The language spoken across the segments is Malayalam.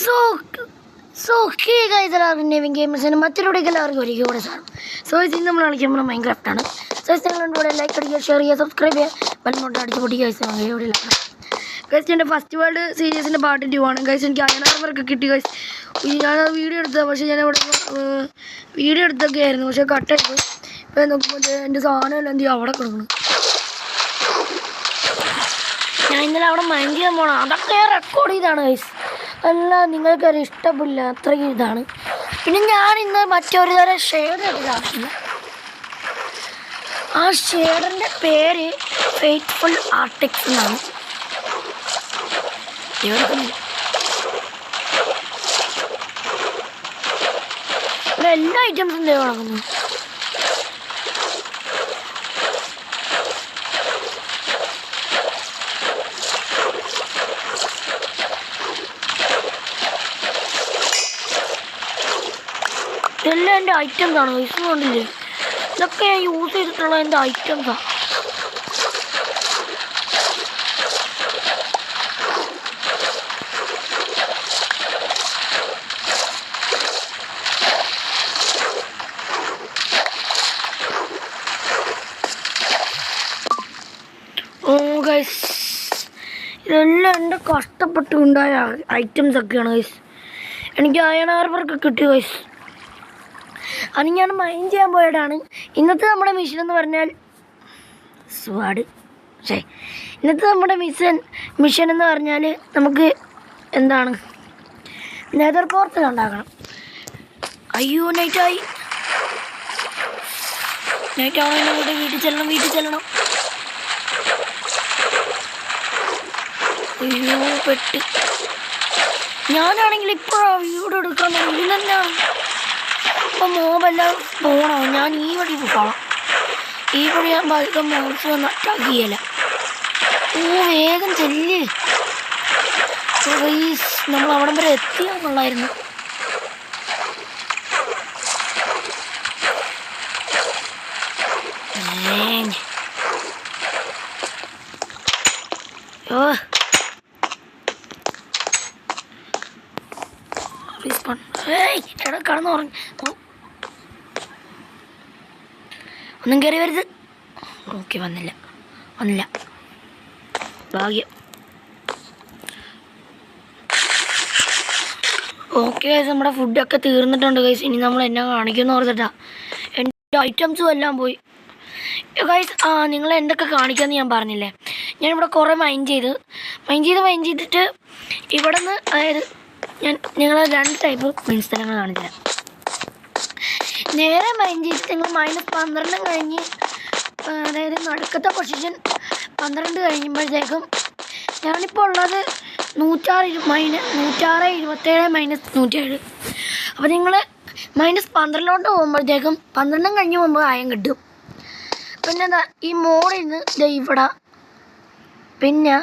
സോ സോ ഹേ ഗൈസ്, എല്ലാവർക്കും നെവിൻ ഗെയിമേഴ്സിന് മറ്റൊരുടെയൊക്കെ എല്ലാവർക്കും ഒരിക്കൽ കൂടെ സാധനം. സോ ഇന്ന് നമ്മൾ കളിക്കുമ്പോൾ മൈൻക്രാഫ്റ്റാണ്. സോ നിങ്ങളുടെ കൂടെ ലൈക്ക് അടിക്കുക, ഷെയർ ചെയ്യുക, സബ്സ്ക്രൈബ് ചെയ്യുക, ബെൽമോട്ട് അടിച്ച് പൊട്ടിക്കുക. ഇവിടെ ഗൈസ് എൻ്റെ ഫസ്റ്റ് വേൾഡ് സീരീസിൻ്റെ പാർട്ട് 2 ആണ് ഗൈസ്. എനിക്ക് അയനാർവർക്ക് കിട്ടി ഗൈസ്. ഞാൻ വീഡിയോ എടുത്തത്, പക്ഷേ ഞാൻ ഇവിടെ വീഡിയോ എടുത്തൊക്കെ ആയിരുന്നു, പക്ഷേ കട്ടായിപ്പോയി. ഇപ്പോൾ നോക്കുമ്പോൾ എൻ്റെ സാധനം എല്ലാം എന്ത് ചെയ്യും അവിടെ കിടക്കണം. ഞാൻ ഇന്നലെ അവിടെ മൈൻഡ് ചെയ്യാൻ പോകണം, അതൊക്കെ റെക്കോർഡ് ചെയ്താണ് ഗൈസ്. അല്ല, നിങ്ങൾക്കൊരു ഇഷ്ടമില്ല, അത്രയും ഇതാണ്. പിന്നെ ഞാൻ ഇന്ന് മറ്റൊരു തരം ഷെയ്ഡ് എടുക്കാറില്ല. ആ ഷെയ്ഡിൻ്റെ പേര് ഫെയ്ത്ത്ഫുൾ ആർട്ടിക്സ് എന്നാണ്. ഇവിടെ എല്ലാ ഐറ്റംസും ദൈവം നടക്കുന്നു. ഇതെല്ലാം എൻ്റെ ഐറ്റംസാണ്. വയസ്സ് കൊണ്ടില്ലേ, ഇതൊക്കെ ഞാൻ യൂസ് ചെയ്തിട്ടുള്ള എൻ്റെ ഐറ്റംസാണ്. ഓ ഗൈസ്, ഇതെല്ലാം എൻ്റെ കഷ്ടപ്പെട്ടുണ്ടായ ഐറ്റംസൊക്കെയാണ് ഗൈസ്. എനിക്ക് അയൺ ആർമറൊക്കെ കിട്ടി ഗൈസ്. അത് ഞാൻ മൈൻഡ് ചെയ്യാൻ പോയതാണ്. ഇന്നത്തെ നമ്മുടെ മിഷൻ എന്ന് പറഞ്ഞാൽ ഇന്നത്തെ നമ്മുടെ മിഷൻ എന്ന് പറഞ്ഞാൽ നമുക്ക് എന്താണ്, നെതർ പോർട്ടൽ ഉണ്ടാക്കണം. അയ്യോ, നൈറ്റായി. നൈറ്റാവണം, വീട്ടിൽ ചെല്ലണം. അയ്യോ, പെട്ട്. ഞാനാണെങ്കിൽ ഇപ്പോഴാണ് വീഡിയോ എടുക്കാൻ ഇത് തന്നെയാണ്. ഇപ്പം മോബെല്ലാം പോകണോ, ഞാൻ ഈ വഴി പോകണം. ഈ വഴി ഞാൻ ബാധിക്കാൻ മോൾസ് വന്ന് അറ്റാക്ക് ചെയ്യല. ഓ, വേഗം ചെല്ല്. നമ്മൾ അവിടം വരെ എത്തിയാന്നുള്ളായിരുന്നു. കടന്നു പറഞ്ഞു, ഒന്നും കയറി വരുത്. ഓക്കെ, വന്നില്ല ഭാഗ്യം. ഓക്കെ ഗൈസ്, നമ്മുടെ ഫുഡൊക്കെ തീർന്നിട്ടുണ്ട് ഗൈസ്. ഇനി നമ്മൾ എന്നെ കാണിക്കുമെന്ന് ഓർത്തിട്ടാ. എൻ്റെ ഐറ്റംസും എല്ലാം പോയി ഗൈസ്. നിങ്ങൾ എന്തൊക്കെ കാണിക്കാമെന്ന് ഞാൻ പറഞ്ഞില്ലേ. ഞാനിവിടെ കുറേ മൈൻഡ് ചെയ്തിട്ട് ഇവിടെ നിന്ന്, അതായത് നിങ്ങളെ 2 ടൈപ്പ് മീൻ സ്ഥലങ്ങൾ കാണിച്ചില്ല. നേരെ മൈൻഡ് ചെയ്തിട്ട് നിങ്ങൾ -12 കഴിഞ്ഞ്, അതായത് നടുക്കത്തെ പൊസിഷൻ 12 കഴിയുമ്പോഴത്തേക്കും ഞാനിപ്പോൾ ഉള്ളത് 106, -127 അപ്പോൾ നിങ്ങൾ -12 പോകുമ്പോഴത്തേക്കും 12 കഴിഞ്ഞ് പോകുമ്പോൾ ആയം കിട്ടും. പിന്നെ എന്താ, ഈ മോളിൽ നിന്ന് ഇവിടെ, പിന്നെ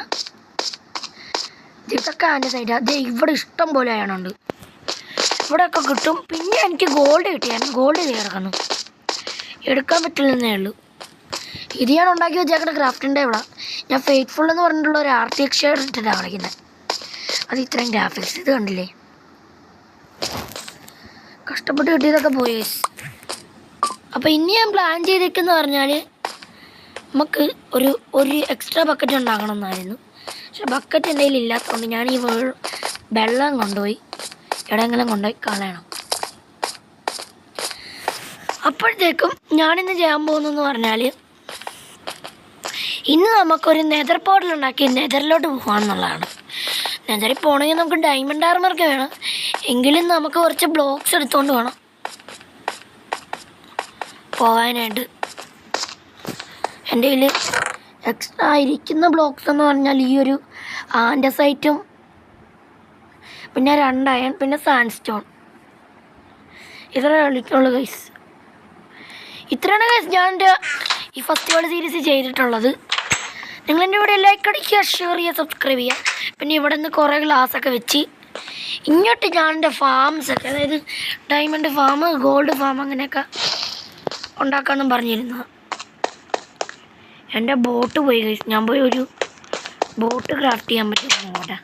ഇതൊക്കെ അതിൻ്റെ സൈഡ് ഇവിടെ ഇഷ്ടം പോലെ ആയണുണ്ട്. ഇവിടെയൊക്കെ കിട്ടും. പിന്നെ എനിക്ക് ഗോൾഡ് കിട്ടിയായിരുന്നു. ഗോൾഡ് കിടക്കുന്നു, എടുക്കാൻ പറ്റില്ലെന്നേ ഉള്ളൂ. ഇത് ഞാൻ ഉണ്ടാക്കി വെച്ചേക്കുന്ന ക്രാഫ്റ്റിൻ്റെ ഇവിടെ. ഞാൻ ഫെയ്ത്ത്ഫുൾ എന്ന് പറഞ്ഞിട്ടുള്ള ഒരു RTX ഷെയ്ഡ് ഇട്ടിട്ടാണ് കളിക്കുന്നത്. അത് ഇത്രയും ഗ്രാഫിക്സ് ഇത് കണ്ടില്ലേ, കഷ്ടപ്പെട്ട് കിട്ടിയതൊക്കെ പോയി. അപ്പോൾ ഇനി ഞാൻ പ്ലാൻ ചെയ്തേക്കെന്ന് പറഞ്ഞാൽ നമുക്ക് ഒരു എക്സ്ട്രാ ബക്കറ്റ് ഉണ്ടാക്കണം എന്നായിരുന്നു. പക്ഷെ ബക്കറ്റ് എൻ്റെ കയ്യിൽ ഇല്ലാത്തതുകൊണ്ട് ഞാൻ ഈ വെള്ളം കൊണ്ടുപോയി എവിടെയെങ്കിലും കൊണ്ടുപോയി കളയണം. അപ്പോഴത്തേക്കും ഞാനിന്ന് ചെയ്യാൻ പോകുന്നതെന്ന് പറഞ്ഞാൽ, ഇന്ന് നമുക്കൊരു നെതർ പോർട്ടൽ ഉണ്ടാക്കി നെതറിലോട്ട് പോകാമെന്നുള്ളതാണ്. നെതറിൽ പോകണമെങ്കിൽ നമുക്ക് ഡയമണ്ട് ആർമറൊക്കെ വേണം. എങ്കിലും നമുക്ക് കുറച്ച് ബ്ലോക്സ് എടുത്തുകൊണ്ട് വേണം പോകാനായിട്ട്. എൻ്റെ കയ്യിൽ എക്സ്ട്രാ ഇരിക്കുന്ന ബ്ലോക്സ് എന്ന് പറഞ്ഞാൽ ഈ ഒരു ആൻഡസൈറ്റും, പിന്നെ 2 അയൺ, പിന്നെ സാൻഡ് സ്റ്റോൺ. ഇത്ര കളിക്കുള്ളൂ ഗൈസ്. ഇത്രയാണ് ഗൈസ് ഞാൻ എൻ്റെ ഈ ഫസ്റ്റ് വേൾഡ് സീരീസ് ചെയ്തിട്ടുള്ളത്. നിങ്ങളെൻ്റെ ഇവിടെ ലൈക്ക് അടിക്കുക, ഷെയർ ചെയ്യുക, സബ്സ്ക്രൈബ് ചെയ്യുക. പിന്നെ ഇവിടെ നിന്ന് കുറേ ഗ്ലാസ്സൊക്കെ വെച്ച് ഇങ്ങോട്ട് ഞാൻ എൻ്റെ ഫാംസൊക്കെ, അതായത് ഡയമണ്ട് ഫാം, ഗോൾഡ് ഫാം അങ്ങനെയൊക്കെ ഉണ്ടാക്കാമെന്നും പറഞ്ഞിരുന്നു. എൻ്റെ ബോട്ട് പോയി ഗൈസ്. ഞാൻ പോയി ഒരു ബോട്ട് ക്രാഫ്റ്റ് ചെയ്യാൻ പറ്റും അങ്ങോട്ട്.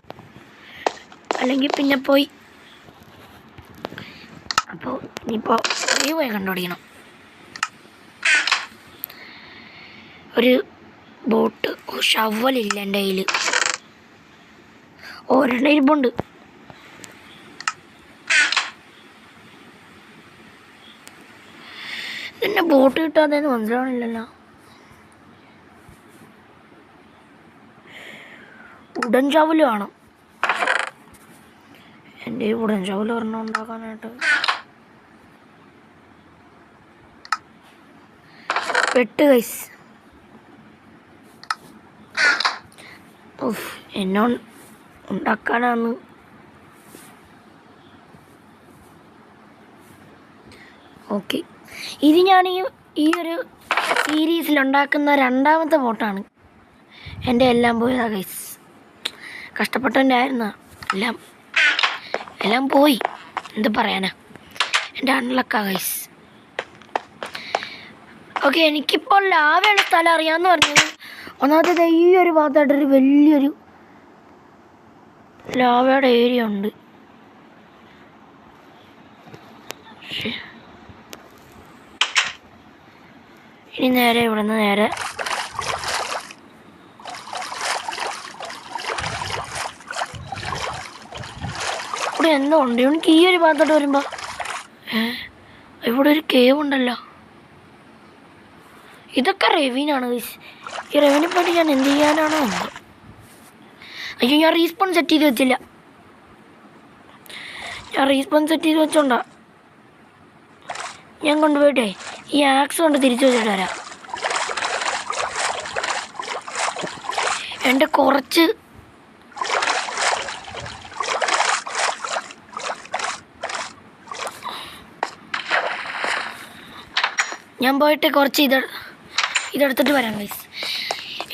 അല്ലെങ്കിൽ പിന്നെ പോയി അപ്പോൾ ഇനിയിപ്പോൾ പോയി കണ്ടുപിടിക്കണം. ഒരു ബോട്ട് ഷവലില്ല എൻ്റെ കയ്യിൽ. ഒരെണ്ണം ഇരിപ്പുണ്ട്. പിന്നെ ബോട്ട് കിട്ടാതെന്ന് മനസ്സിലാവണില്ലല്ലോ. ഉടൻ ചവല് വേണം. എൻ്റെ ഈ ഉടൻ ചവല് ഒരെണ്ണം ഉണ്ടാക്കാനായിട്ട് വെട്ട് ഗൈസ്. എന്നോ ഉണ്ടാക്കാനാന്ന്. ഓക്കെ, ഇത് ഞാൻ ഈ ഒരു സീരീസിലുണ്ടാക്കുന്ന രണ്ടാമത്തെ ബോട്ടാണ്. എൻ്റെ എല്ലാം പോയതാ ഗൈസ്. കഷ്ടപ്പെട്ടതിൻ്റെ ആയിരുന്ന എല്ലാം പോയി. എന്ത് പറയാനാ, എൻ്റെ അൺലക്കാ ഗൈസ്. ഓക്കെ, എനിക്കിപ്പോൾ ലാവയുള്ള സ്ഥലം അറിയാമെന്ന് പറഞ്ഞത് ഒന്നാമത്തെ ഈ ഒരു ഭാഗത്തായിട്ടൊരു വലിയൊരു ലാവയുടെ ഏരിയ ഉണ്ട്. ഇനി നേരെ ഇവിടുന്ന് നേരെ ഇവിടെ എന്തോ ഉണ്ട്. എനിക്ക് ഈ ഒരു ഭാഗത്തോട്ട് വരുമ്പോൾ ഇവിടെ ഒരു കേവ് ഉണ്ടല്ലോ. ഇതൊക്കെ റെവിനാണ്. ഈ റെവിനെ പറ്റി ഞാൻ എന്ത് ചെയ്യാനാണോ എന്തോ. അയ്യോ, ഞാൻ റീസ്പോൺ സെറ്റ് ചെയ്ത് വെച്ചില്ല. ഞാൻ റീസ്പോൺ സെറ്റ് ചെയ്ത് വെച്ചോണ്ടാ. ഞാൻ കൊണ്ടുപോയിട്ടേ ഈ ആക്സ് കൊണ്ട് തിരിച്ചു വെച്ചിട്ട് വരാം. എൻ്റെ കുറച്ച് ഞാൻ പോയിട്ട് കുറച്ച് ഇതെടുത്തിട്ട് വരാം ഗൈസ്.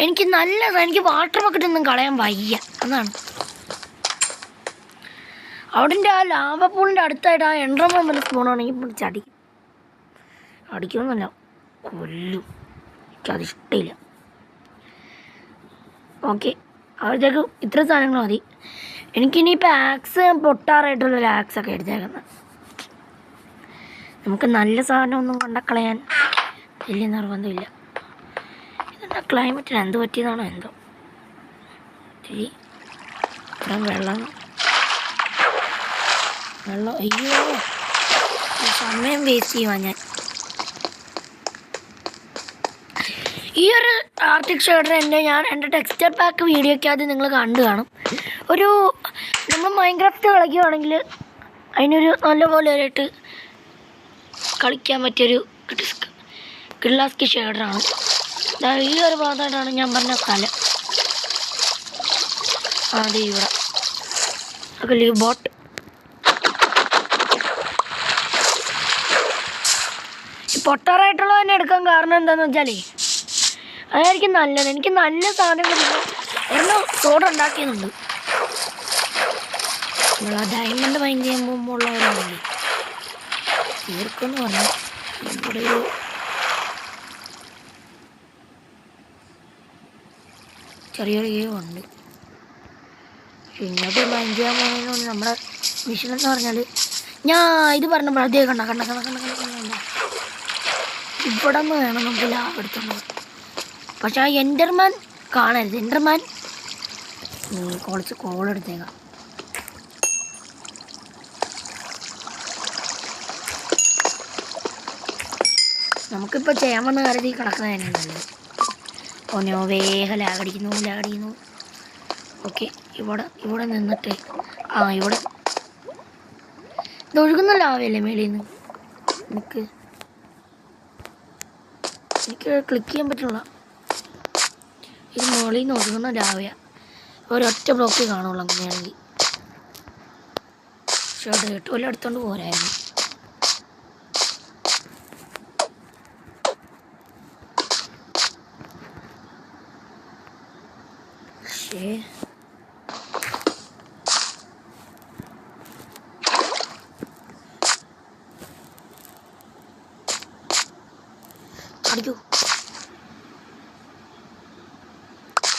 എനിക്ക് എനിക്ക് വാട്ടർ ബക്കറ്റൊന്നും കളയാൻ വയ്യ. അതാണ് അവിടെ ആ ലാവ പൂളിൻ്റെ അടുത്തായിട്ട് ആ എൻട്രമ വല്ല സ്പൂണാണെങ്കിൽ പിടിച്ച് അടിക്കുമെന്നല്ല, കൊല്ലും. എനിക്കതിഷ്ടമില്ല. ഓക്കെ, അവിടത്തേക്ക് ഇത്ര സാധനങ്ങൾ മതി. എനിക്കിനിയിപ്പോൾ ആക്സ് പൊട്ടാറായിട്ടുള്ളൊരു ആക്സൊക്കെ എടുത്തേക്കുന്നത്. നമുക്ക് നല്ല സാധനമൊന്നും കളയാൻ വലിയ നിർബന്ധമില്ല. ഇതെന്താ ക്ലൈമറ്റിന് എന്ത് പറ്റിയതാണോ എന്തോ. ഇത്രയും വെള്ളം അയ്യോ, സമയം വേസ്റ്റ് ചെയ്യുവാ ഞാൻ. ഈ ഒരു ആർട്ടിക് ഷേഡർ എൻ്റെ ടെക്സ്ചർ പാക്ക് വീഡിയോയ്ക്ക് ആദ്യം നിങ്ങൾ കണ്ടു കാണും. നമ്മൾ മൈൻക്രാഫ്റ്റ് കളിക്കുകയാണെങ്കിൽ അതിനൊരു നല്ലപോലെ ആയിട്ട് കളിക്കാൻ പറ്റിയൊരു കിള്ളാസ്കി ഷേഡറാണ്. ഈ ഒരു ഭാഗത്തായിട്ടാണ് ഞാൻ പറഞ്ഞ സ്ഥലം. അതെ, ഇവിടെ ലീവ് ബോട്ട്. ഈ പൊട്ടാറായിട്ടുള്ള തന്നെ എടുക്കാൻ കാരണം എന്താണെന്ന് വെച്ചാലേ അതായിരിക്കും നല്ലത്. എനിക്ക് നല്ല സാധനങ്ങൾ ഒരെണ്ണം സോഡ ഉണ്ടാക്കിയതുണ്ട്. നമ്മൾ ഡയമണ്ട് മൈൻഡ് ചെയ്യാൻ പോകുമ്പോൾ ഉള്ളവരാണല്ലേ തീർക്കെന്ന് പറഞ്ഞു. ഇവിടെ ഒരു ചെറിയൊരു ഉണ്ട്. ഇങ്ങോട്ട് മൈൻഡ് ചെയ്യാൻ പോകുന്നതിനോട് നമ്മുടെ മിഷൻ എന്ന് പറഞ്ഞാൽ ഞാൻ ഇത് പറഞ്ഞപ്പോൾ അതേ കണ്ട ഇവിടെ നിന്ന് വേണം നമുക്ക് ലാഭം എടുത്തുള്ളത്. പക്ഷെ ആ എൻ്റർമാൻ കാണരുത്. എൻ്റർമാൻ കുറച്ച് കോളെടുത്തേക്കാം. നമുക്കിപ്പോൾ ചെയ്യാൻ വന്ന കരുതി കിടക്കുന്നതന്നെയല്ലേ. ഓനോ വേഗം ലാഗടിക്കുന്നു. ഓക്കെ, ഇവിടെ നിന്നിട്ട് ഇവിടെ ഇതൊഴുകുന്ന ലാവയല്ലേ മേളിൽ നിന്ന്. എനിക്ക് ക്ലിക്ക് ചെയ്യാൻ പറ്റുള്ള ഇത് മുകളിൽ നിന്ന് ഒഴുകുന്ന ലാവയാ. ഒരൊറ്റ ബ്ലോക്ക് കാണുള്ളൂ അങ്ങനെയാണെങ്കിൽ. ഷർട്ട് കേട്ട് വല്ല എടുത്തോണ്ട് പോരായിരുന്നു. അടിക്കൂ,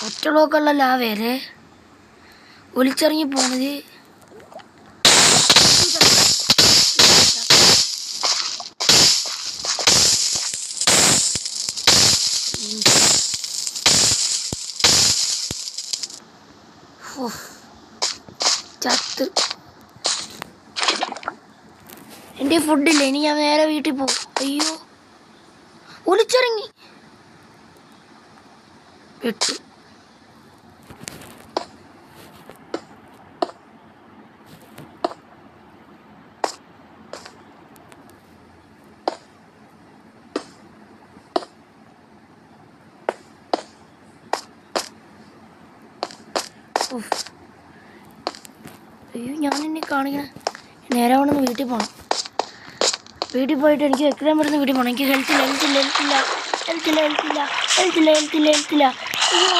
ഒറ്റ ബ്ലോക്കുള്ള ലാവേരെ ഒലിച്ചിറങ്ങി പോണത്. എൻ്റെ ഫുഡില്ല. ഇനി ഞാൻ നേരെ വീട്ടിൽ പോകും. അയ്യോ, ഒളിച്ചിറങ്ങി പെട്ടു. അയ്യോ, ഞാനെന്നെ കാണിക്കണേ. നേരെ അവിടെ നിന്ന് വീട്ടിൽ പോകണം. വീട്ടിൽ പോയിട്ട് എനിക്ക് എത്രയും പെട്ടെന്ന് വീട്ടിൽ പോകണം. എനിക്ക് ഹെൽത്തില്ല. അയ്യോ,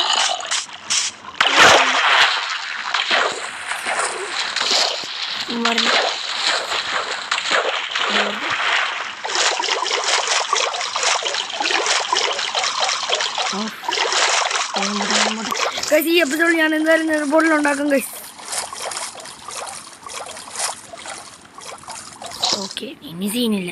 മരണം. ഈ എപ്പിസോഡ് ഞാൻ എന്തായാലും നെർബോർഡിൽ ഉണ്ടാക്കും ഗൈസ്. ഓക്കെ, ഇനി സീനില്ല.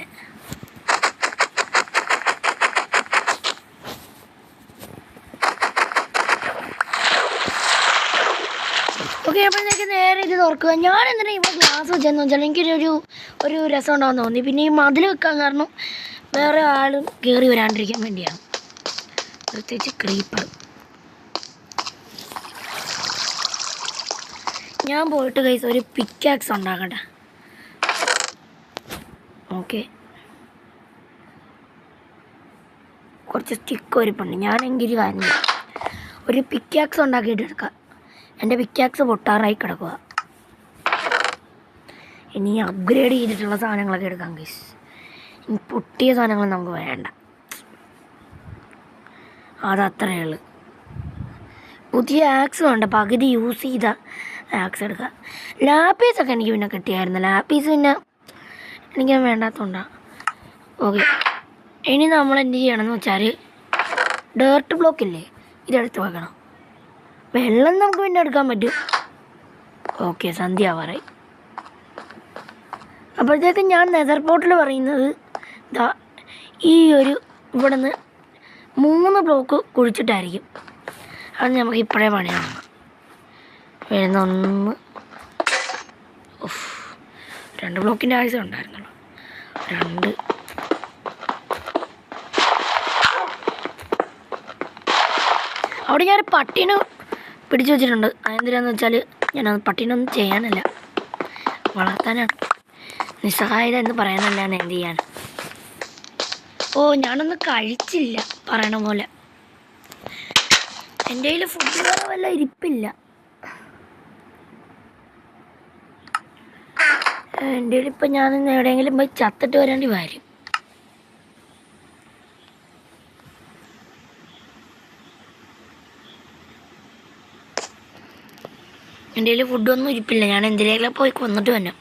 ഓക്കെ, അപ്പോഴത്തേക്ക് നേരെ ഇത് തുറക്കുക. ഞാൻ എന്തിനാ ഇവിടെ ഗ്ലാസ് വെച്ചെന്ന് വെച്ചാൽ എനിക്കൊരു രസം ഉണ്ടാകുമെന്ന് തോന്നി. പിന്നെ ഈ മതിൽ വെക്കാൻ കാരണം വേറെ ആളും കയറി വരാണ്ടിരിക്കാൻ വേണ്ടിയാണ്. പ്രത്യേകിച്ച് ക്രീപ്പർ. ഞാൻ പോയിട്ട് ഗൈസ് ഒരു പിക്കാക്സ് ഉണ്ടാക്കട്ടെ. ഓക്കെ, കുറച്ച് സ്റ്റിക്ക് ഒരുപ്പുണ്ട്. ഞാനെങ്കിൽ കാര്യം ഒരു പിക്കാക്സ് ഉണ്ടാക്കിയിട്ട് എടുക്കാം. എൻ്റെ പിക്കാക്സ് പൊട്ടാറായി കിടക്കുക. ഇനി അപ്ഗ്രേഡ് ചെയ്തിട്ടുള്ള സാധനങ്ങളൊക്കെ എടുക്കാം ഗൈസ്. ഇനി പൊട്ടിയ സാധനങ്ങൾ നമുക്ക് വേണ്ട. അതത്രയേ ഉള്ളൂ. പുതിയ ആക്സ് വേണ്ട. പകുതി യൂസ് ചെയ്ത ആക്സ് എടുക്കുക. ലാപ്പീസൊക്കെ എനിക്ക് പിന്നെ കിട്ടിയായിരുന്നു. ലാപ്പീസ് പിന്നെ എനിക്ക് വേണ്ടാത്തതുകൊണ്ടാണ്. ഓക്കെ, ഇനി നമ്മൾ എന്ത് ചെയ്യണമെന്ന് വെച്ചാൽ ഡേർട്ട് ബ്ലോക്ക് ഇല്ലേ, ഇതെടുത്ത് വെക്കണം. വെള്ളം നമുക്ക് പിന്നെ എടുക്കാൻ പറ്റും. ഓക്കെ, സന്ധ്യ ആവാറായി. അപ്പോഴത്തേക്കും ഞാൻ നെതർ പോർട്ടിൽ പറയുന്നത് ഈ ഇവിടെ നിന്ന് 3 ബ്ലോക്ക് കുഴിച്ചിട്ടായിരിക്കും. അത് നമുക്ക് ഇപ്പോഴേ പണിയാണ്. വരുന്ന 1 2 ബ്ലോക്കിൻ്റെ ആവശ്യം ഉണ്ടായിരുന്നുള്ളൂ. 2 അവിടെ ഞാൻ പട്ടീനെ പിടിച്ചു വെച്ചിട്ടുണ്ട്. അതെന്തിനാന്ന് വെച്ചാൽ ഞാനത് പട്ടീനൊന്നും ചെയ്യാനല്ല, വളർത്താനാണ്. നിസ്സഹായത എന്ന് പറയാനല്ല, ഞാൻ എന്ത് ചെയ്യാൻ. ഓ, ഞാനൊന്നും കഴിച്ചില്ല പറയണ പോലെ. എൻ്റെ കയ്യിൽ ഫുഡ് വേറെ വല്ല ഇരിപ്പില്ല. എൻ്റെ കയ്യിൽ ഇപ്പം ഞാൻ എവിടെയെങ്കിലും പോയി ചത്തിട്ട് വരേണ്ടി വരും. എൻ്റെ കയ്യിൽ ഫുഡൊന്നും ഇരിപ്പില്ല. ഞാൻ എന്തിലേക്കും പോയി കൊന്നിട്ട് വന്നു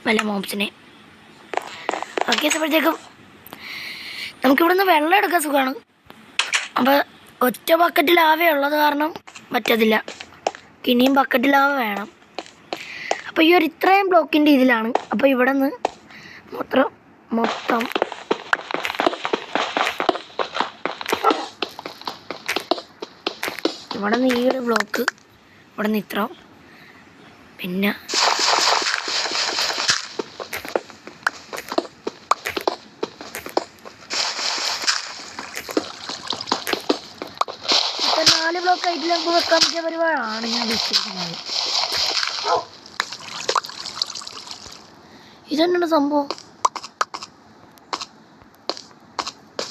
വല്ല മോപ്സിനെ. ഓക്കെ, അപ്പോഴത്തേക്കും നമുക്കിവിടെ നിന്ന് വെള്ളം എടുക്കാൻ സുഖമാണ്. അപ്പോൾ ഒറ്റ ബക്കറ്റ് ലാവ ഉള്ളത് കാരണം പറ്റത്തില്ല. ഇനിയും ബക്കറ്റ് ലാവ വേണം. അപ്പോൾ ഈ ഇത്രയും ബ്ലോക്കിൻ്റെ ഇതിലാണ്. അപ്പോൾ ഇവിടെ നിന്ന് മൊത്തം ഇവിടെ നിന്ന് ഈ ഒരു ബ്ലോക്ക്, ഇവിടെ നിന്ന് ഇത്ര, പിന്നെ ഇപ്പം 4 ബ്ലോക്ക് ആയിട്ട് നമുക്ക് വെക്കാൻ പറ്റിയ പരിപാടിയാണ് ഞാൻ ഉദ്ദേശിക്കുന്നത്. ഇതെന്നാണ് സംഭവം?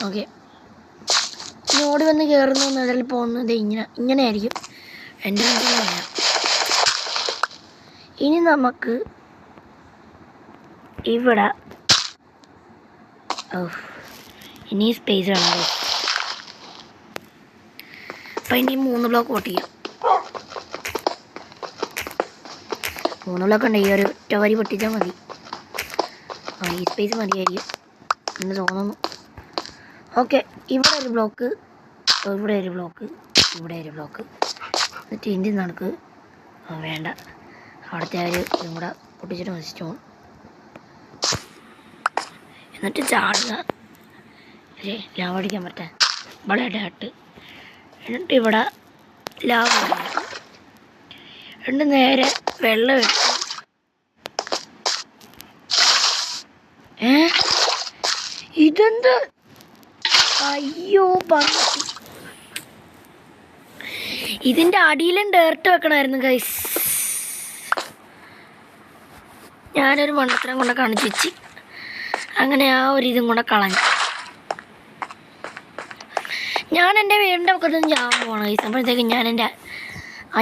ഓക്കെ, ഇനി ഓടി വന്ന് കയറുന്നു, നെതറിൽ പോകുന്നത് ഇങ്ങനെയായിരിക്കും എൻ്റെ മനസ്സിലല്ല. ഇനി നമുക്ക് ഇവിടെ ഇനി സ്പേസ് വേണം. അപ്പം ഇനി 3 ബ്ലോക്ക് വോട്ട് ചെയ്യാം. 3 ബ്ലോക്ക് ഉണ്ട്. ഈ ഒരു ഒറ്റ വരി പൊട്ടിച്ചാൽ മതി. ഈ സ്പേസ് മതിയായിരിക്കും എന്ന് തോന്നുന്നു. ഓക്കെ, ഇവിടെ ഒരു ബ്ലോക്ക്, ഇവിടെ ഒരു ബ്ലോക്ക്, ഇവിടെ ഒരു ബ്ലോക്ക്. എന്നിട്ട് ഇന്ത്യ നടക്ക് വേണ്ട. അവിടുത്തെ ഇതും കൂടെ പൊട്ടിച്ചിട്ട് നശിച്ചു പോകും. എന്നിട്ട് ചാടുക. ലാവ അടിക്കാൻ പറ്റാൻ വളരെ ഹട്ട്. എന്നിട്ട് ഇവിടെ ലാവ എന്നിട്ട് നേരെ വെള്ളം എടുത്ത് ഇത് അയ്യോ പറഞ്ഞു. ഇതിൻ്റെ അടിയിലും ഡേർട്ട് വെക്കണമായിരുന്നു ഗൈസ്. ഞാനൊരു മണ്ടത്തരം കൊണ്ട് കാണിച്ചു വെച്ച് അങ്ങനെ ആ ഒരു ഇതും കൂടെ കളഞ്ഞു. ഞാൻ എൻ്റെ വീടിൻ്റെ പക്കത്ത് നിന്ന് ചാവാൻ പോകണം ഗൈസ്. അപ്പോഴത്തേക്കും ഞാൻ എൻ്റെ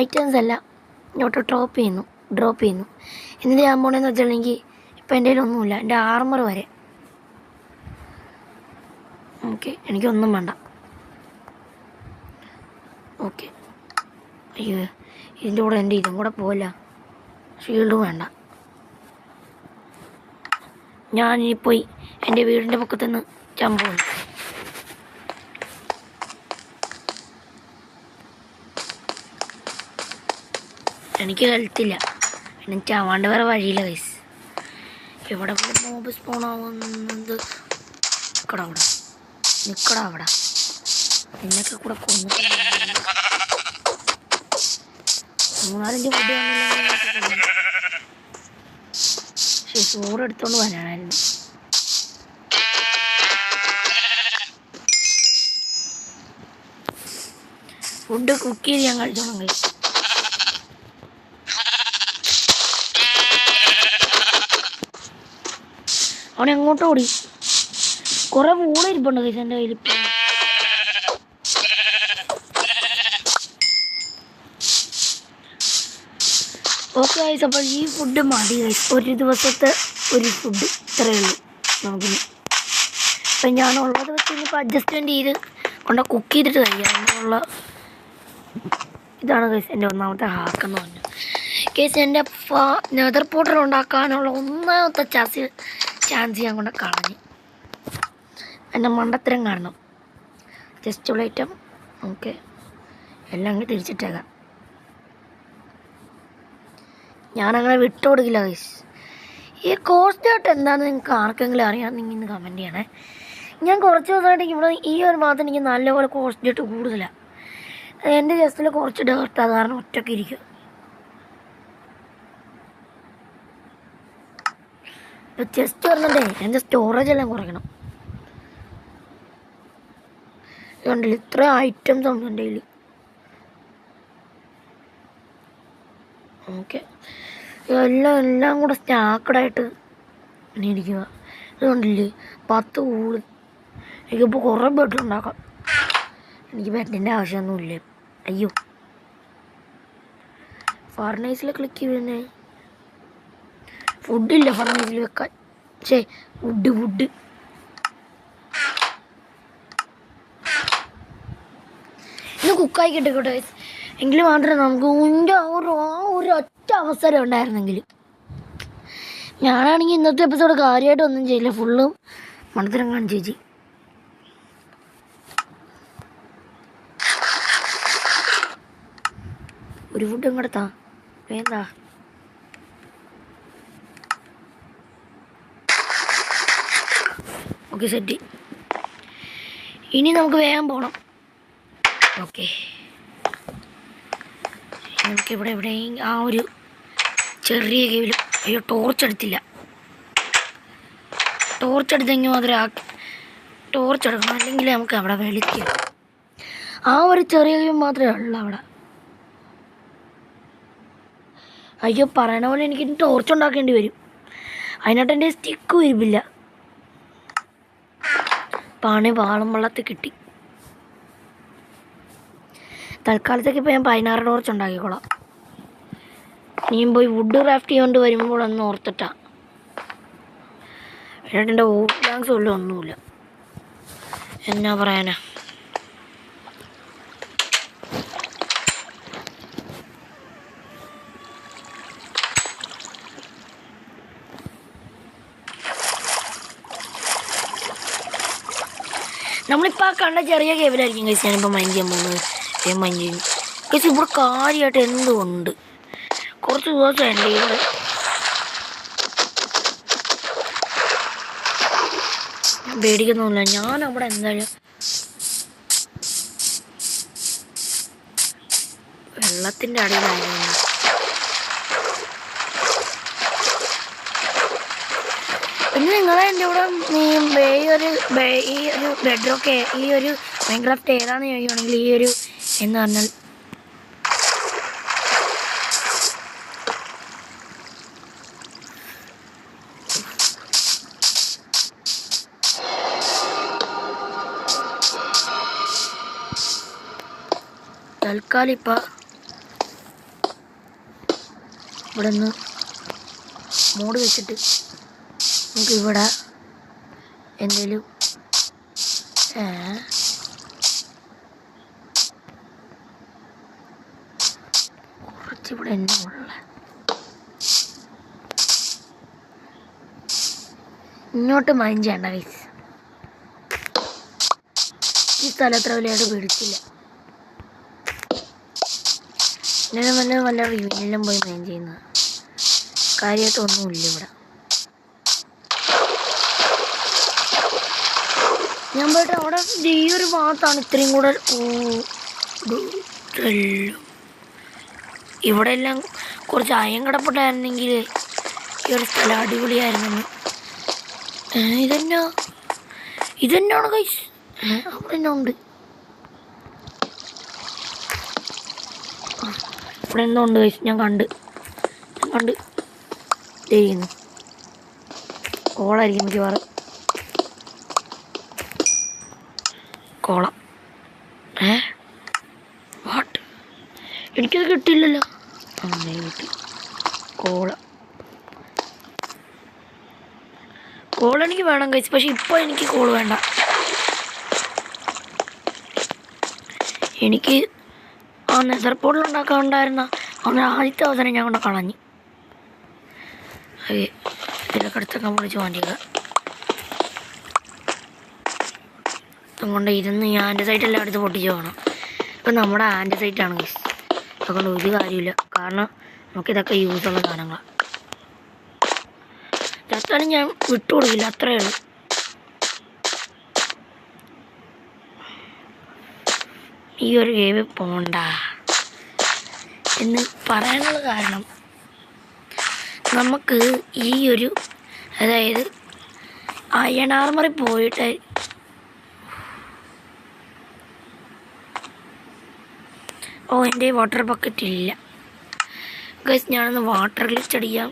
ഐറ്റംസ് എല്ലാം ഇങ്ങോട്ട് ഡ്രോപ്പ് ചെയ്യുന്നു. എന്നിട്ട് ഞാൻ പോകണമെന്ന് വെച്ചിട്ടുണ്ടെങ്കിൽ ഇപ്പം എൻ്റെ കയ്യിലൊന്നുമില്ല. എൻ്റെ ആർമർ വരെ ഓക്കെ, എനിക്കൊന്നും വേണ്ട. ഓക്കെ, അയ്യോ ഇതിൻ്റെ കൂടെ എൻ്റെ ഇതും കൂടെ പോവില്ല. ഷീൽഡും വേണ്ട. ഞാനിനി പോയി എൻ്റെ വീടിൻ്റെ പക്കത്തുനിന്ന് ചമ്പുണ്ട്. എനിക്ക് ഹെൽത്തില്ല, പിന്നെ ചാവാണ്ട് വേറെ വഴിയില്ല ഗൈസ്. എവിടെ പോലെ മോബ് സ്പോൺ ആവുന്നത്. നിക്കടാ അവിടെ നിന്നൊക്കെ കൂടെ കൊന്നിട്ട് 3-4 ഫുഡ് വന്നില്ല. പക്ഷെ ചോറ് എടുത്തോണ്ട് വരാനായിരുന്നു. ഫുഡ് കുക്ക് ചെയ്ത് ഞാൻ കഴിച്ചോളാം ഗൈസ്. അവൻ എങ്ങോട്ടോ ഓടി. കുറെ വൂള ഇരിപ്പുണ്ട് ഗൈസ് എൻ്റെ കയ്യിൽ. ഓക്കെ ഗൈസ്, അപ്പോൾ ഈ ഫുഡ് മതി ഗൈസ്. ഒരു ദിവസത്തെ ഒരു ഫുഡ് ഇത്രയേ ഉള്ളൂ നമുക്കിനി. അപ്പം ഞാനുള്ളത് വെച്ച് ഇനിയിപ്പോൾ അഡ്ജസ്റ്റ്മെൻറ്റ് ചെയ്ത് കൊണ്ട് കുക്ക് ചെയ്തിട്ട് കഴിയാമെന്നുള്ള ഇതാണ് ഗൈസ് എൻ്റെ ഒന്നാമത്തെ ഹാക്കെന്ന് പറഞ്ഞു. കേസ് എൻ്റെ നെതർ പോർട്ടൽ ഉണ്ടാക്കാനുള്ള ഒന്നാമത്തെ ചാൻസ് ഞാൻ കൊണ്ട് കളഞ്ഞു. എൻ്റെ മണ്ടത്തരം കാണണം. ജസ്റ്റ് ഉള്ള ഐറ്റം ഓക്കെ എല്ലാം അങ്ങ് തിരിച്ചിട്ടേക്കാം. ഞാനങ്ങനെ വിട്ടുകൊടുക്കില്ല ഗൈസ്. ഈ കോസ്റ്റ് ആയിട്ട് എന്താണെന്ന് നിങ്ങൾക്ക് ആർക്കെങ്കിലും അറിയാമെന്നെങ്കിൽ ഇന്ന് കമൻറ്റ് ചെയ്യണേ. ഞാൻ കുറച്ച് ദിവസമായിട്ട് ഇവിടെ ഈ ഒരു ഭാഗത്ത് എനിക്ക് നല്ലപോലെ കോസ്റ്റ് ആയിട്ട് കൂടുതലാണ്. എൻ്റെ ജസ്റ്റിൽ കുറച്ച് ഡേർട്ട് അത് കാരണം ഒറ്റയ്ക്ക് ഇരിക്കും. ഇപ്പോൾ ചെസ്റ്റ് പറഞ്ഞിട്ടേ എൻ്റെ സ്റ്റോറേജ് എല്ലാം കുറയ്ക്കണം. ഇതുകൊണ്ടില്ല ഇത്ര ഐറ്റംസ് ഉണ്ട് എൻ്റെ കയ്യിൽ. ഓക്കെ, എല്ലാം കൂടെ സ്റ്റാക്കഡായിട്ട് ഇനി ഇരിക്കുക. ഇതുകൊണ്ടില്ലേ 10 കൂള്. എനിക്കിപ്പോൾ കുറേ ബെഡ് ഉണ്ടാക്കാം. എനിക്ക് ബെഡിൻ്റെ ആവശ്യമൊന്നുമില്ല. അയ്യോ, ഫർണൈസിൽ ക്ലിക്ക് ചെയ്യുന്നേ. ഫുഡില്ല ഫർണൈസിൽ വെക്കാൻ. വുഡ് ഇന്ന് കുക്കായി കിട്ടിക്കോട്ടെ എങ്കിൽ മാത്രമേ നമുക്ക് ഒരു ഒറ്റ അവസരം ഉണ്ടായിരുന്നെങ്കിൽ. ഞാനാണെങ്കിൽ ഇന്നത്തെ എപ്പിസോഡ് കാര്യമായിട്ടൊന്നും ചെയ്യില്ല, ഫുള്ളും മണത്തരം കാണിച്ചു ചേച്ചി. ഒരു ഫുഡ് ഇങ്ങോട്ടാ വേണ്ട. Okay set. ഇനി നമുക്ക് വേഗം പോകണം. ഓക്കെ, നമുക്കിവിടെ എവിടെയും ആ ഒരു ചെറിയ കേവിലും. അയ്യോ ടോർച്ച് എടുത്തില്ല. ടോർച്ച് എടുത്തെങ്കിൽ മാത്രമേ ടോർച്ച് എടുക്കണം, അല്ലെങ്കിൽ നമുക്ക് അവിടെ വെളിക്കുക. ആ ഒരു ചെറിയ കേവ് മാത്രമേ ഉള്ളൂ അവിടെ. അയ്യോ പറയണ പോലെ എനിക്ക് ടോർച്ച് ഉണ്ടാക്കേണ്ടി വരും. അതിനായിട്ട് എൻ്റെ സ്റ്റിക്ക് വരില്ല. പാണി പാളം വെള്ളത്തിൽ കിട്ടി. തൽക്കാലത്തേക്ക് ഇപ്പോൾ ഞാൻ 16 ടോർച്ച് ഉണ്ടാക്കിക്കോളാം. ഇനിയും പോയി വുഡ് ക്രാഫ്റ്റ് ചെയ്തുകൊണ്ട് വരുമ്പോൾ ഒന്ന് ഓർത്തിട്ടാ. എന്നിട്ട് എൻ്റെ വോട്ട് ലാങ്സ് പോലും ഒന്നുമില്ല. എന്നാ പറയാനാ. നമ്മളിപ്പോൾ ആ കണ്ട ചെറിയ കേബിലായിരിക്കും കഴിച്ച് ഞാനിപ്പോൾ മൈൻഡ് ചെയ്യാൻ പോകുന്നത്. മൈൻഡ് ചെയ്യുന്നു കഴിച്ച്. ഇവിടെ കാര്യമായിട്ട് എന്തുകൊണ്ട് കുറച്ച് ദിവസം എൻ്റെ ഇവിടെ പേടിക്കുന്നൊന്നുമില്ല. ഞാനവിടെ എന്തായാലും വെള്ളത്തിൻ്റെ അടിയിലായിരുന്നു. പിന്നെ നിങ്ങളെ എൻ്റെ കൂടെ ഈ ഒരു ബെഡ്റൊക്കെ ഈ ഒരു മൈൻക്രാഫ്റ്റ് ഏതാണെന്ന് ചോദിക്കുകയാണെങ്കിൽ ഈ ഒരു എന്ന് പറഞ്ഞാൽ തൽക്കാലം ഇപ്പം ഇവിടെ നിന്ന് മോഡ് വെച്ചിട്ട് നമുക്ക് ഇവിടെ എന്തെങ്കിലും കുറച്ചിവിടെ എന്നെ ഉള്ള ഇങ്ങോട്ട് മൈൻഡ് ചെയ്യണ്ട ഗൈസ്. ഈ സ്ഥലം അത്ര വലിയായിട്ട് പിടിച്ചില്ല. ഞാൻ വല്ല റിവ്യൂവിലും പോയി മൈൻഡ് ചെയ്യുന്നത് കാര്യമായിട്ടൊന്നുമില്ല ഇവിടെ. ഞാൻ പോയിട്ട് അവിടെ ഈ ഒരു ഭാഗത്താണ് ഇത്രയും കൂടെ ഇവിടെ എല്ലാം കുറച്ച് അയം കിടപ്പുണ്ടായിരുന്നെങ്കിൽ ഈ ഒരു സ്ഥലം അടിപൊളിയായിരുന്നു. ഇതെന്നാണ് കൈസ് അവിടെ തന്നെ ഉണ്ട്. ഇവിടെ എന്തോ ഉണ്ട് കൈസ്. ഞാൻ കണ്ട് ചെയ്യുന്നു. കോളായിരിക്കും മിക്കവാറും. കോള വാട്ട് എനിക്കത് കിട്ടിയില്ലല്ലോ. അങ്ങനെ കിട്ടി കോൾ എനിക്ക് വേണം കഴിച്ചു. പക്ഷെ ഇപ്പോൾ എനിക്ക് കോൾ വേണ്ട. എനിക്ക് ആ നെതർ പോർട്ടൽ ഉണ്ടാക്കാനുണ്ടായിരുന്ന അവൻ്റെ ആദ്യത്തെ അവസരം ഞാൻ കൊണ്ട് കളഞ്ഞു. അതെ ഇതിലൊക്കെ അടുത്തൊക്കെ വിളിച്ച് മാറ്റിയത് അതുകൊണ്ട് ഇരുന്ന് ഞാൻ എൻ്റെ സൈറ്റെല്ലാം അടുത്ത് പൊട്ടിച്ച് പോകണം. ഇപ്പം നമ്മുടെ ആൻ്റെ സൈറ്റാണ് ഗൈസ്. അതുകൊണ്ട് ഒരു കാര്യമില്ല. കാരണം നമുക്കിതൊക്കെ യൂസുള്ള സാധനങ്ങളാണ്. ചത്താലും ഞാൻ വിട്ടുകൊടുക്കില്ല. അത്രയേ ഉള്ളൂ. ഈ ഒരു ഗെയിമിൽ പോകണ്ട എന്ന് പറയാനുള്ള കാരണം നമുക്ക് ഈ ഒരു അതായത് അയൺ ആർമറിൽ പോയിട്ട് എൻ്റെ വാട്ടർ ബക്കറ്റ് ഇല്ല ഗൈസ്. ഞാനൊന്ന് വാട്ടർ ഗ്ലിച്ച് അടിക്കാം.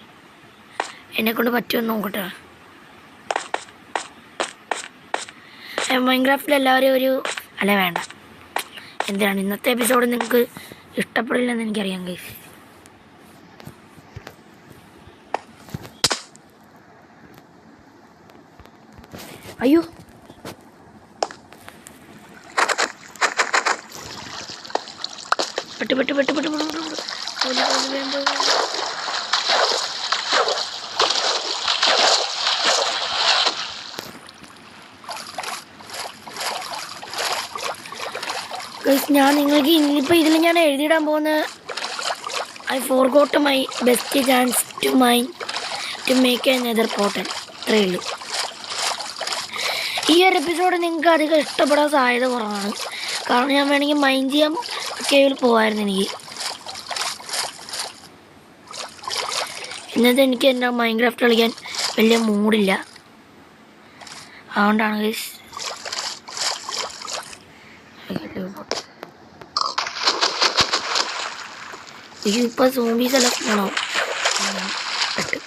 എന്നെക്കൊണ്ട് പറ്റുമെന്ന് നോക്കട്ടെ. മൈൻക്രാഫ്റ്റിൽ എല്ലാവരും അല്ല വേണ്ട എന്തിനാണ് ഇന്നത്തെ എപ്പിസോഡ് നിങ്ങൾക്ക് ഇഷ്ടപ്പെടില്ലെന്ന് എനിക്കറിയാം ഗൈസ്. അയ്യോ പെട്ട് ഞാൻ നിങ്ങൾക്ക് ഇനിയിപ്പോൾ ഇതിൽ ഞാൻ എഴുതിയിടാൻ പോകുന്ന I forgot my best chance to make a nether portal. ഇത്രയേ ഉള്ളൂ. ഈ ഒരു എപ്പിസോഡ് നിങ്ങൾക്ക് അധികം ഇഷ്ടപ്പെടാൻ സാധ്യത കുറവാണ്. കാരണം ഞാൻ വേണമെങ്കിൽ മൈൻഡ് ചെയ്യാൻ കേവിൽ പോകാമായിരുന്നു. ഇന്നത്തെ എനിക്ക് എൻ്റെ മൈൻക്രാഫ്റ്റ് കളിക്കാൻ വലിയ മൂഡില്ല. അതുകൊണ്ടാണ് ഗൈസ്. ഇപ്പോൾ സോംബീസ് എല്ലാം വേണോ പെട്ട്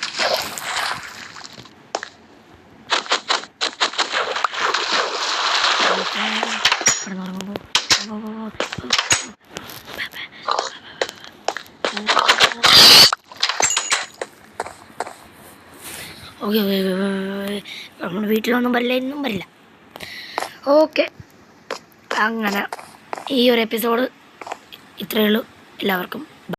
ഓക്കെ നമ്മൾ വീട്ടിലൊന്നും വരില്ല, ഇന്നും വരില്ല. ഓക്കെ അങ്ങനെ ഈ ഒരു എപ്പിസോഡ് ഇത്രയേ ഉള്ളൂ. എല്ലാവർക്കും